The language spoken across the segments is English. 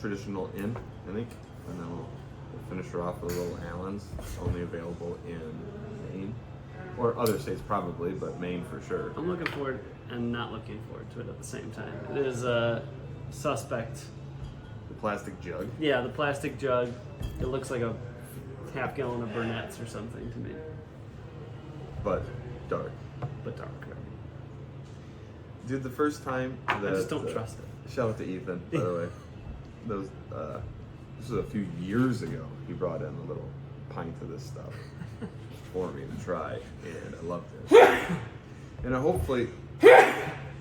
traditional inn, I think, and then we'll finish her off with a little Allen's, only available in Maine, or other states probably, but Maine for sure. I'm looking forward and not looking forward to it at the same time. It is suspect. The plastic jug. Yeah, the plastic jug. It looks like a half gallon of Burnett's or something to me. But dark. But dark, right? Dude, the first time that... I just don't trust it. Shout out to Ethan, by the way. Those, this was a few years ago. He brought in a little pint of this stuff for me to try, and I loved it. And I hopefully...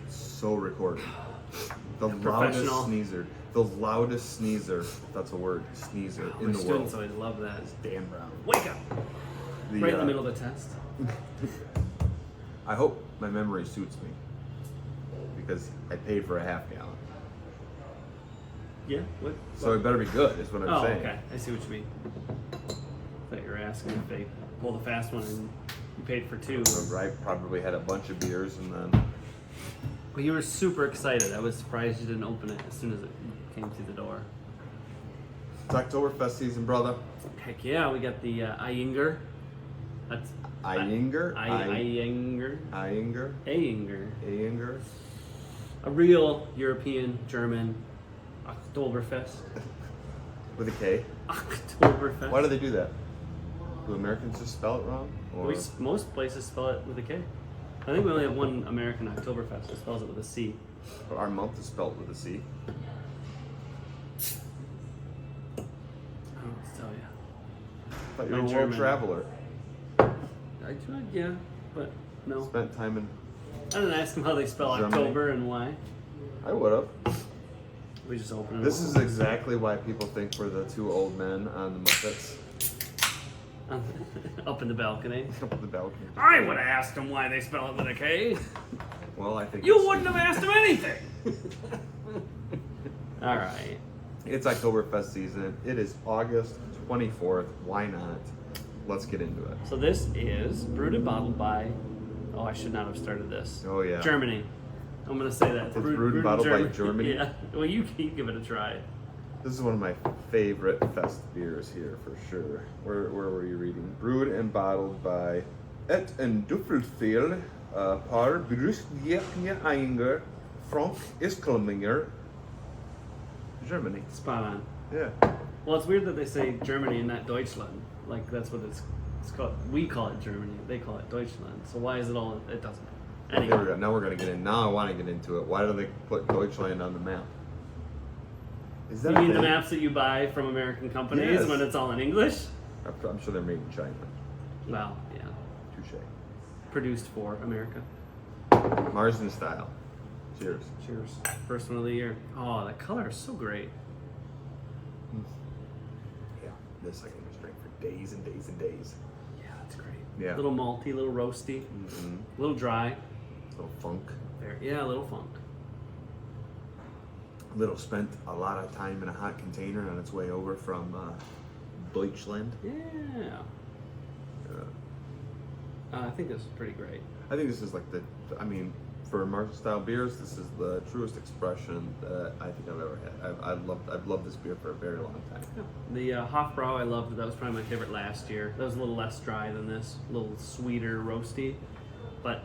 So recorded. The loudest sneezer. The loudest sneezer, that's a word, sneezer, in the world. Students always love that. Is Dan Brown. Wake up! Right in the middle of the test. I hope my memory suits me, because I paid for a half gallon. Yeah? What? So it better be good, is what I'm saying. Okay. I see what you mean. I thought you were asking if they pulled a fast one and you paid for two. Right, probably had a bunch of beers and then... Well, you were super excited. I was surprised you didn't open it as soon as it came through the door. It's Oktoberfest season, brother. Heck yeah, we got the Eyinger. That's Eyinger? Eyinger. Eyinger? Eyinger. Eyinger? A real European German Oktoberfest. With a K? Oktoberfest. Why do they do that? Do Americans just spell it wrong? Or? Most places spell it with a K. I think we only have one American Oktoberfest that spells it with a C. But our month is spelled with a C. I don't know what to tell you. But you're a My world German. traveler. I tried, yeah, but no. Spent time in... I didn't ask them how they spell Germany. October and why. I would have. We just opened it. This is exactly why people think we're the two old men on the Muppets. Up in the balcony. Up on the balcony. I would have asked them why they spell it with a K. Well, I think You it's- wouldn't have asked them anything. All right. It's Oktoberfest season. It is August 24th. Why not? Let's get into it. So this is brewed and bottled by. Oh, I should not have started this. Oh, yeah. Germany. I'm gonna say that. It's brewed and bottled by Germany? Yeah. Well, you give it a try. This is one of my favorite fest beers here for sure. Where were you reading? Brewed and bottled by Et en Duffelfeld, Par Brustjäckne Eyinger, Frank Iskelminger, Germany. Spot on. Yeah. Well, it's weird that they say Germany and not Deutschland. Like that's what it's called. We call it Germany. They call it Deutschland. So why is it all? It doesn't matter. There we Anyway. go. Now we're gonna get in. Now I want to get into it. Why do they put Deutschland on the map? Is You that a mean the thing? maps that you buy from American companies Yes. when it's all in English? I'm sure they're made in China. Well, yeah. Touche. Produced for America. Marsden style. Cheers. Cheers. First one of the year. Oh, that color is so great. Yeah. This I can just drink for days and days and days. Yeah, that's great. Yeah. Little malty, little roasty, Mm-hmm. little dry. Little funk. There. Yeah, a little funk. Little spent a lot of time in a hot container on its way over from Deutschland. Yeah. I think this is pretty great. I think this is like I mean, for Marshall style beers, this is the truest expression that I think I've ever had. I've loved this beer for a very long time. Yeah. The Hofbrau I loved. That was probably my favorite last year. That was a little less dry than this, a little sweeter, roasty, but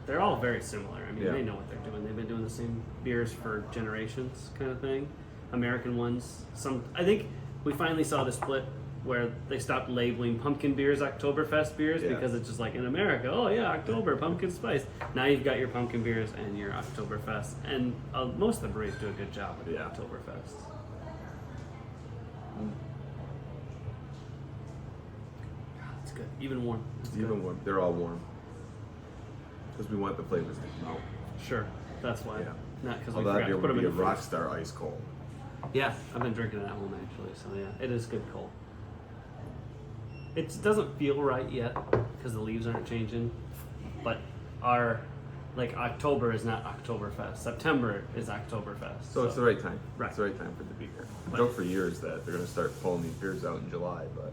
they're all very similar. I mean, Yeah. they know what they're doing. They've been doing the same beers for generations, kind of thing. American ones. I think we finally saw the split where they stopped labeling pumpkin beers Oktoberfest beers Yeah. because it's just like in America, oh yeah, October, pumpkin spice. Now you've got your pumpkin beers and your Oktoberfest, and most of the breweries do a good job with the Yeah. Oktoberfest. God, it's good. Even warm. It's Even good. warm. They're all warm. Because we want the flavors to come out. Sure, that's why. Yeah. Not because we Although forgot that to beer put them would in be the a fridge. Rockstar ice cold. Yeah, I've been drinking it at home actually, so yeah, it is good cold. It doesn't feel right yet because the leaves aren't changing, but our October is not Oktoberfest. September is Oktoberfest. So it's the right time. Right. It's the right time for the beer. But- Joke for years that they're going to start pulling these beers out in July, but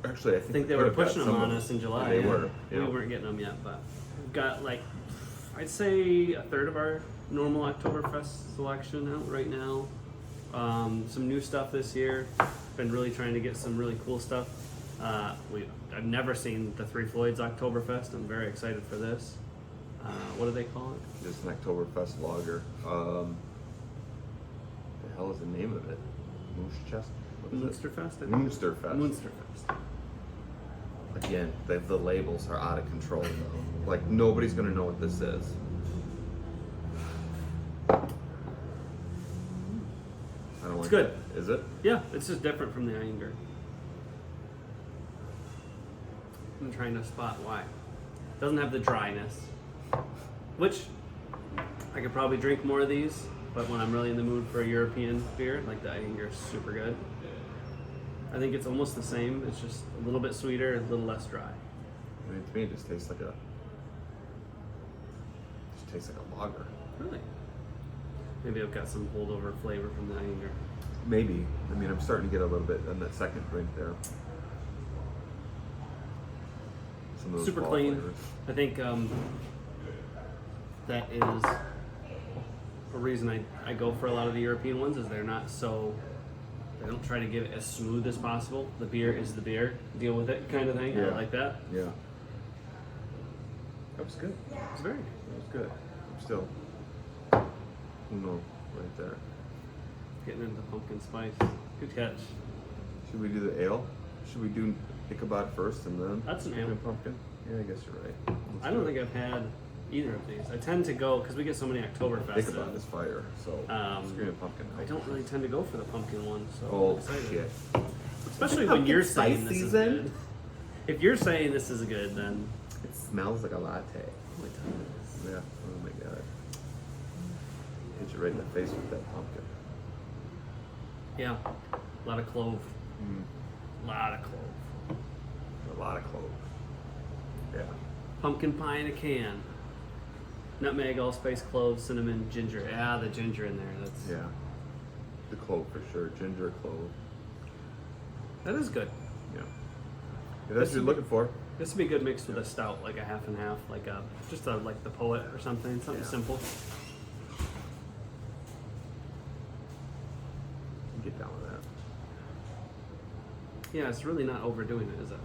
actually I I think they could were have got pushing them some on of us in July. They yeah. were. We Yeah. weren't getting them yet, but we've got I'd say a third of our normal Oktoberfest selection out right now. Some new stuff this year. Been really trying to get some really cool stuff. I've never seen the Three Floyds Oktoberfest. I'm very excited for this. What do they call it? Just an Oktoberfest lager. The hell is the name of it? Mooschest? Munsterfest? I think. Munsterfest. Munsterfest. Again, the labels are out of control though. Like nobody's gonna know what this is. I don't like good. it. Is it? Yeah, it's just different from the Eyinger. I'm trying to spot why. Doesn't have the dryness, which I could probably drink more of these, but when I'm really in the mood for a European beer, like the Eyinger is super good. I think it's almost the same. It's just a little bit sweeter, a little less dry. I mean, to me, it just tastes like a lager. Really? Maybe I've got some holdover flavor from the Eyinger. Maybe. I mean, I'm starting to get a little bit on that second drink there. Some of those Super fall clean. flavors. I think that is a reason I go for a lot of the European ones is they don't try to get it as smooth as possible. The beer is the beer. Deal with it kind of thing. Yeah. I like that. Yeah. That was good. It's very That was good. I'm still. No, right there. getting into pumpkin spice. Good catch. Should we do the ale? Should we do Ichabod first and then? That's an ale. Pumpkin. Yeah, I guess you're right. I don't think I've had either of these. I tend to go because we get so many Oktoberfest. Ichabod is fire. So screaming pumpkin. I don't really tend to go for the pumpkin one. So Oh I'm excited. shit! Especially when Pumpkin you're spice saying this is season? good. If you're saying this is good, then It smells like a latte. oh, it does. Yeah. Oh my god. Hit you right in the face with that pumpkin. Yeah, a lot of clove. Mm. A lot of clove. A lot of clove. Yeah. Pumpkin pie in a can. Nutmeg, allspice, clove, cinnamon, ginger. Yeah, the ginger in there. That's Yeah. The clove for sure. Ginger clove. That is good. Yeah. That's what you're looking for. This would be good mixed with a stout, like a half and half, like like the Poet or something Yeah. simple. Get down with that. Yeah, it's really not overdoing it, is it?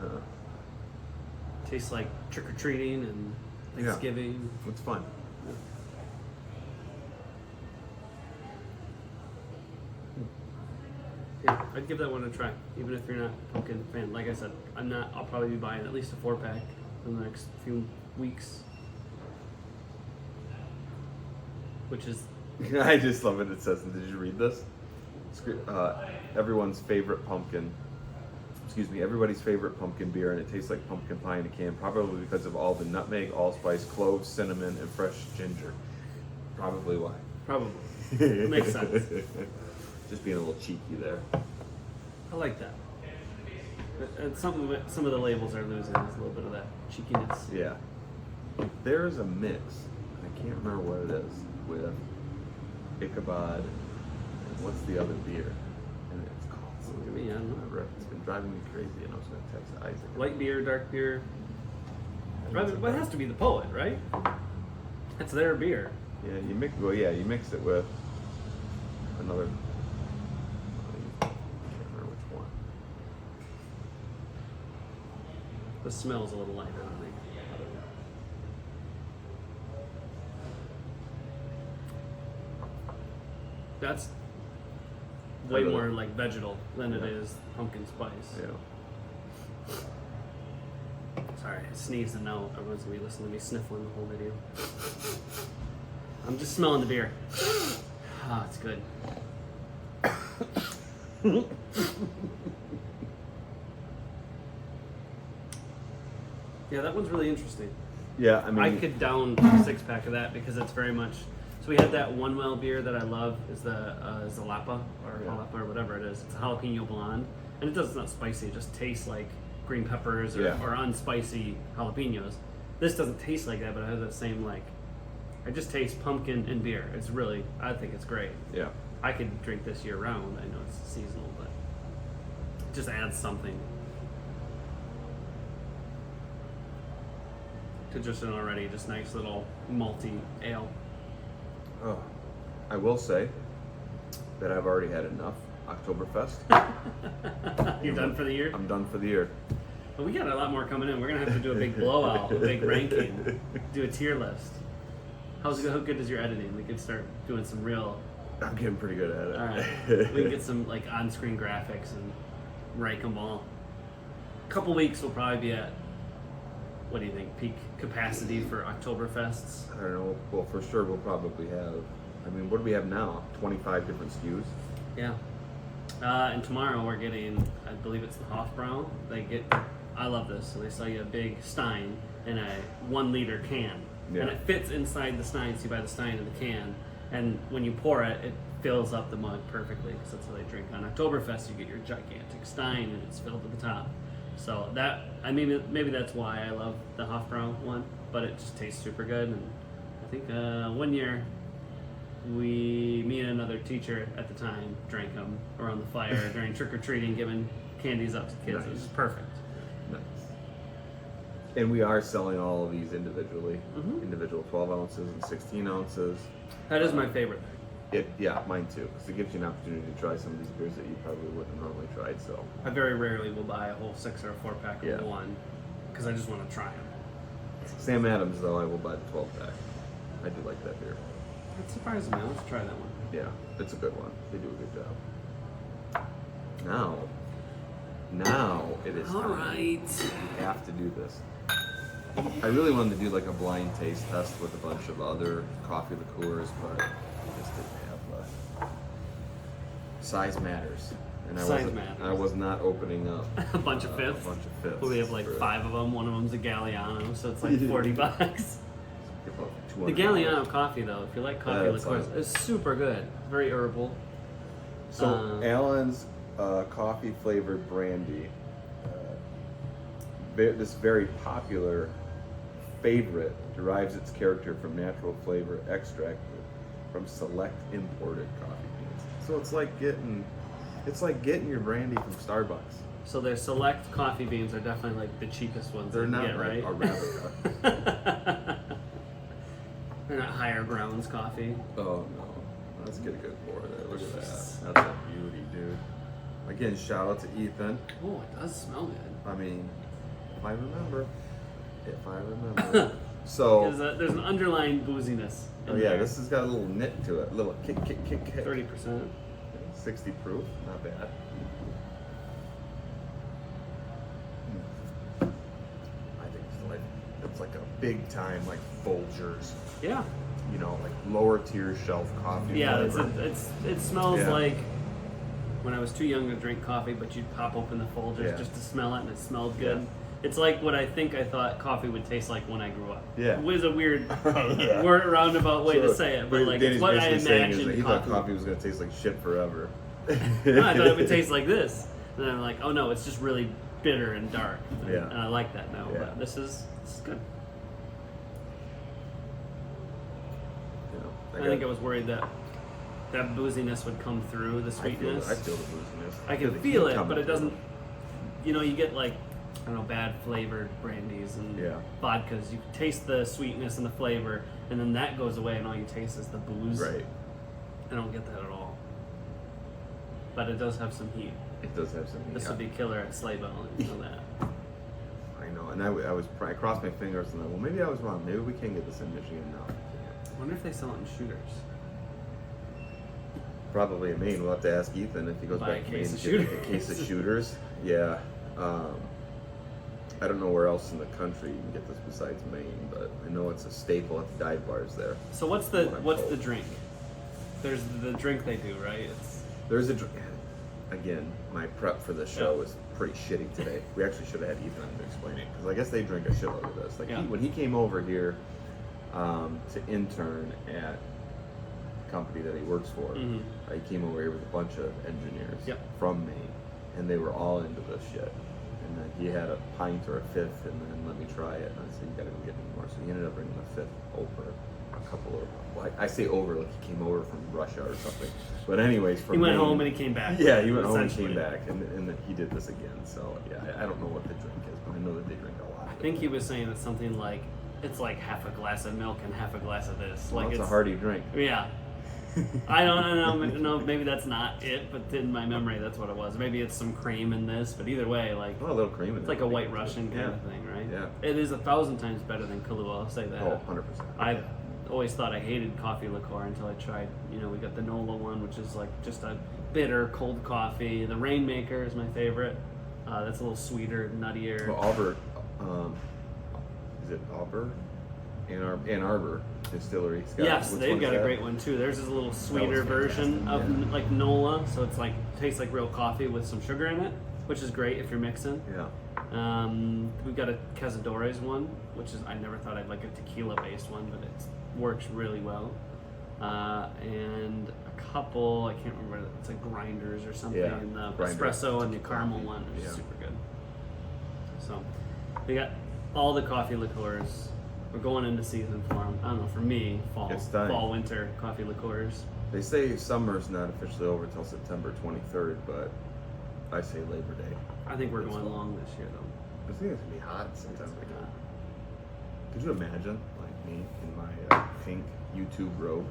Tastes like trick or treating and Yeah. Thanksgiving. It's fun. Yeah, I'd give that one a try, even if you're not a pumpkin fan. Like I said, I'm not. I'll probably be buying at least a 4-pack in the next few weeks, which is I just love it. It says, did you read this? Everyone's favorite pumpkin. Excuse me, everybody's favorite pumpkin beer, and it tastes like pumpkin pie in a can, probably because of all the nutmeg, allspice, cloves, cinnamon, and fresh ginger. Probably why. probably makes sense. Just being a little cheeky there. I like that. And some of the labels are losing is a little bit of that cheekiness. Yeah. There's a mix. I can't remember what it is with Ichabod. And what's the other beer? And it's called something. Me, I don't know. Remember. It's been driving me crazy, and I was going to text Isaac. Light beer, dark beer. But it has to be the Poet, right? It's their beer. Yeah, you mix. Well, yeah, you mix it with another. I can't remember which one. The smell's a little lighter, I think. That's way more like vegetal than it is pumpkin spice. Yeah. Sorry, I sneezed and now everyone's gonna be listening to me sniffling the whole video. I'm just smelling the beer. Ah, it's good. Yeah, that one's really interesting. Yeah, I mean, I could down a 6-pack of that because it's very much. So we had that one well beer that I love is the Zalapa or Yeah. Jalapa or whatever it is. It's a jalapeno blonde, and it's not spicy. It just tastes like green peppers or, Yeah. or unspicy jalapenos. This doesn't taste like that, but it has that same like. I just taste pumpkin and beer. It's really, I think it's great. Yeah. I could drink this year round. I know it's seasonal, but it just adds something to just an already just nice little malty ale. Oh, I will say, that I've already had enough Oktoberfest. You're done for the year? I'm done for the year. Well, we got a lot more coming in. We're going to have to do a big blowout, a big ranking, do a tier list. How good is your editing? We could start doing some real... I'm getting pretty good at it. All right. We can get some like on-screen graphics and rank them all. A couple weeks we'll probably be at, what do you think, peak capacity for Oktoberfests? I don't know. Well, for sure we'll probably have, I mean, what do we have now? 25 different SKUs? Yeah. And tomorrow we're getting, I believe it's the Hofbrau. I love this. So they sell you a big Stein in a 1 liter can. Yeah. And it fits inside the Stein, so you buy the Stein in the can. And when you pour it, it fills up the mug perfectly, because that's how they drink. On Oktoberfest, you get your gigantic Stein, and it's filled to the top. So that, I mean, maybe that's why I love the Hofbrau one, but it just tastes super good. And I think 1 year, me and another teacher at the time drank them around the fire during trick-or-treating, giving candies up to kids. Nice. It was just perfect. Nice. And we are selling all of these individually. Mhm. Individual 12 ounces and 16 ounces. That is my favorite thing. Yeah, mine too, because it gives you an opportunity to try some of these beers that you probably wouldn't have normally tried. So I very rarely will buy a whole 6 or a 4 pack of Yeah. one, because I just want to try them. Sam Adams, though, I will buy the 12 pack. I do like that beer. That surprises me. Let's try that one. Yeah, it's a good one. They do a good job. Now it is All time. right. We have to do this. I really wanted to do like a blind taste test with a bunch of other coffee liqueurs, but we just didn't have size matters. And Size matters. I was not opening up A bunch of fifths. A bunch of fifths. Well, we have like for- 5 of them. One of them's a Galliano, so it's like $40. about The $200. Galliano coffee, though, if you like coffee Yeah, that's liqueurs, fine. is super good. Very herbal. So Alan's coffee flavored brandy, this very popular favorite, derives its character from natural flavor extracted from select imported coffee beans. So it's like getting your brandy from Starbucks. So their select coffee beans are definitely like the cheapest ones They're you can not get, like right? Arabica. They're not higher grounds coffee. Oh no, let's get a good pour there. Look at that. That's a beauty, dude. Again, shout out to Ethan. Oh, it does smell good. I mean, if I remember. So, There's an underlying booziness. oh yeah, this has got a little nit to it. A little kick. 30%. 60 proof, not bad. I think it's like a big time, like Folgers, Yeah. you know, like lower tier shelf coffee. Yeah, flavor. it smells Yeah. like when I was too young to drink coffee, but you'd pop open the Folgers Yeah. just to smell it, and it smelled good. Yeah. It's like what I thought coffee would taste like when I grew up. Yeah. It was a weird, Yeah. roundabout way to So, say it, but like Danny's it's what I basically saying is that imagined he thought coffee. coffee was going to taste like shit forever. No, I thought it would taste like this, and then I'm like, oh no, it's just really bitter and dark. And, Yeah. and I like that now. Yeah. But this is good. You know, I think I was worried that booziness would come through the sweetness. I feel the booziness. I can the feel heat it, coming but it through. doesn't. You know, you get like, I don't know, bad flavored brandies and Yeah. vodkas. You taste the sweetness and the flavor, and then that goes away, and all you taste is the booze. Right. I don't get that at all. But it does have some heat. It does have some heat. This would be killer at sleigh bell, you know that. I know, and I crossed my fingers and I, well, maybe I was wrong. Maybe we can get this in Michigan now. I wonder if they sell it in shooters. Probably in Maine. We'll have to ask Ethan if he goes Buy back a to Maine case to of get a shooters. case of shooters. Yeah. I don't know where else in the country you can get this besides Maine, but I know it's a staple at the dive bars there. So what's What I'm the told. drink? There's the drink they do, right? There's a drink. Again, my prep for the show was pretty shitty today. We actually should have had Ethan on to explain it, because I guess they drink a shitload of this. Like Yeah. when he came over here to intern at the company that he works for, Mhm. he came over here with a bunch of engineers Yep. from Maine, and they were all into this shit. And then he had a pint or a fifth, and then let me try it. And I said, you gotta go get me more. So he ended up bringing a fifth over. A couple of, well, I say over, like he came over from Russia or something. But anyways, from He went Maine- home and he came back. Yeah, he went home and essentially. came back, and then he did this again. So yeah, I don't know what the drink is, but I know that they drink a lot. I think he was saying it's something like, it's like half a glass of milk and half a glass of this. Well, Like it's it's a hearty drink. Yeah. I don't know. Maybe that's not it, but in my memory, that's what it was. Maybe it's some cream in this, but either way, like Oh, a little cream in it's there. like a White Russian kind of thing, right? Yeah. It is 1,000 times better than Kahlua. I'll say that. Oh, 100%. I always thought I hated coffee liqueur until I tried. You know, we got the Nola one, which is like just a bitter cold coffee. The Rainmaker is my favorite. That's a little sweeter, nuttier. Well, Auburn, is it Auburn? Ann Arbor Distillery. It's got- Yes, which they've one is got a that? great one too. Theirs is a little sweeter version of fantastic, yeah. like Nola, so it's like tastes like real coffee with some sugar in it, which is great if you're mixing. Yeah. We've got a Cazadores one, which is I never thought I'd like a tequila based one, but it works really well. And a couple, I can't remember, it's like Grinders or something, Yeah, and the Grinders. espresso and the caramel one, which is Yeah. super good. So we got all the coffee liqueurs. We're going into season for them. I don't know, for me, It's time. fall, winter coffee liqueurs. They say summer's not officially over until September 23rd, but I say Labor Day. I think we're It's going fall. long this year though. I think it's gonna be hot in September. Uh, Could you imagine, like me in my pink YouTube robe,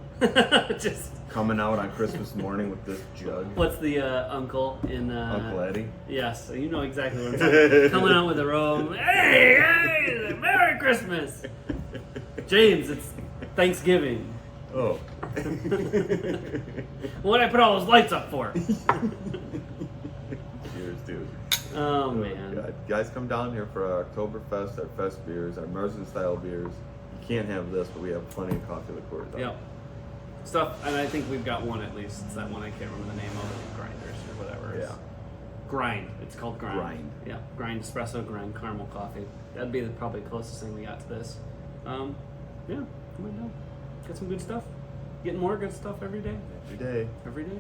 Just coming out on Christmas morning with this jug? what's the uncle in Uncle Eddie. Yes, you know exactly what I'm talking about. Coming out with a robe. Hey, Merry Christmas. James, it's Thanksgiving. Oh. What'd I put all those lights up for? Cheers, dude. Oh man. God. Guys, come down here for our Oktoberfest, our fest beers, our Merzen style beers. You can't have this, but we have plenty of coffee liqueurs. Yep. Stuff, and I think we've got one at least. It's that one I can't remember the name of it. Grinders or whatever. Yeah. Grind. It's called Grind. Grind. Yeah. Grind espresso, Grind caramel coffee. That'd be probably the closest thing we got to this. Yeah. Come on down. Got some good stuff. Getting more good stuff every day. Every day. Every day.